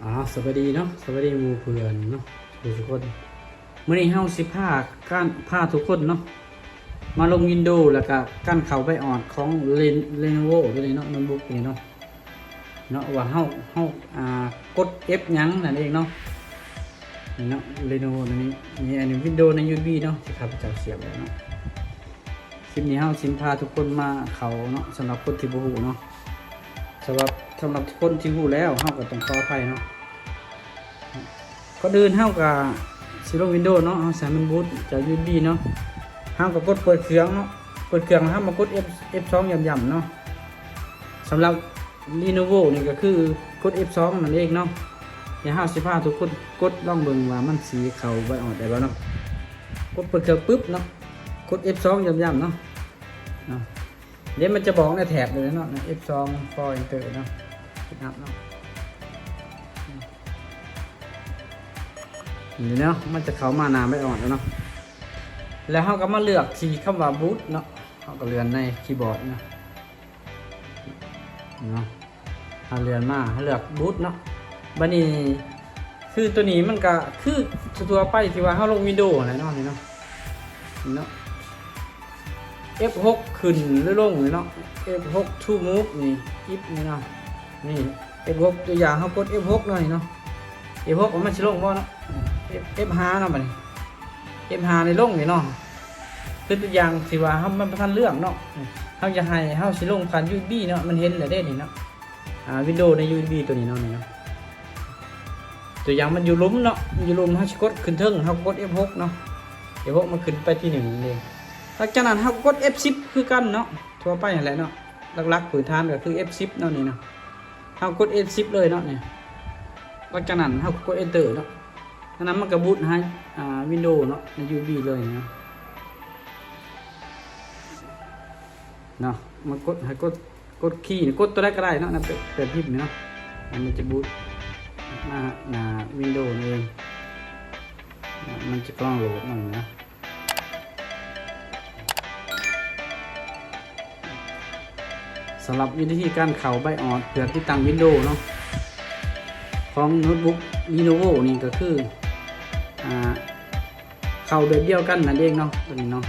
สวัสดีเนาะสวัสดีหมู่เพื่อนเนาะทุกคนมื้อนี้เฮาสิพาทุกคนเนาะมาลงวินโดว์แล้วก็กั้นเข้าไปออดของLenovo ตัวนี้เนาะโน้ตบุ๊กนี่เนาะว่าเฮากด F หยังนั่นเองเนาะนี่เนาะ Lenovo ตัวนี้มีอันนี้วินโดว์ใน USB เนาะที่ข้าพเจ้าเสียบไว้เนาะคลิปนี้เฮาสิพาทุกคนมาเข้าเนาะสำหรับคนที่บ่ฮู้เนาะสำหรับคนที่รู้แล้วเฮาก็ต้องขออภัยเนาะก็เดินเฮากับสิลงวินโดว์เนาะเฮาใส่มันบูตจาก USB เนาะเฮาก็กดเปิดเครื่องเนาะเปิดเครื่องเฮามากด F2 ย่ำๆเนาะสำหรับ Lenovo นี่ก็คือกด F2 นั่นเองเนาะเดี๋ยวเฮาสิพาทุกคนกดลองเบิ่งว่ามันสีเข้าไว้ออดได้บ่เนาะกดเปิดเครื่องปึ๊บเนาะกด F2 ย่ำๆเนาะเดี๋ยวมันจะบอกในแถบเลยเนาะ F2 for enter เนาะนับเนาะนี่เนาะมันจะเข้ามาหน้าไม่อ่อนแล้วเนาะแล้วเราก็มาเลือกที่คำว่า boot เนาะเราก็เลื่อนในคีย์บอร์ดเนาะเราเลื่อนมาให้เลือก boot เนาะบัดนี้คือตัวนี้มันก็คือตัวไปที่ว่าเราลงวินโดว์อะไรเนาะนี่เนาะF6 ขึ้นหรือลงนี่เนาะ F6 to move นี่ if นี่เนาะนี่ F6 ตัวอย่างเขากด F6 หน่อยเนาะ F6 มันสิลงบ่เนาะF5 เนาะบัดนี้ F5 ในลงนี่เนาะคือตัวอย่างสิว่าเฮามันบ่ทันเรื่องเนาะเฮาจะให้เฮาสิลงผ่าน USB เนาะมันเห็นแล้วเด้นี่เนาะWindows ใน USB ตัวนี้เนาะนี่เนาะตัวอย่างมันอยู่หลุมเนาะอยู่หลุมเฮาสิกดขึ้นเทิงเฮากด F6 เนาะ F6 มันขึ้นไปที่1เองหลังจากนั้นเฮากด F10 คือกันเนาะทั่วไปนั่นแหละเนาะหลักๆพื้นฐานก็คือ F10 เนาะนี่เนาะเฮากด F10 เลยเนาะนี่หลังจากนั้นเฮากด Enter เนาะนั้นมันก็บูตให้Windows เนาะใน USB เลยเนาะมันกดให้กดคีย์กดตัวแรกก็ได้เนาะเปิดพิมพ์เนาะมันจะบูตหน้า Windows เองมันจะกล้องโหลดหน่อยนะสำหรับวิธีการเข้าใบออดเพื่อติดตั้ง Windows เนาะของโน้ตบุ๊ก Lenovo นี่ก็คือเข้าแบบเดียวกันนั่นเองเนาะตัวนี้เนาะ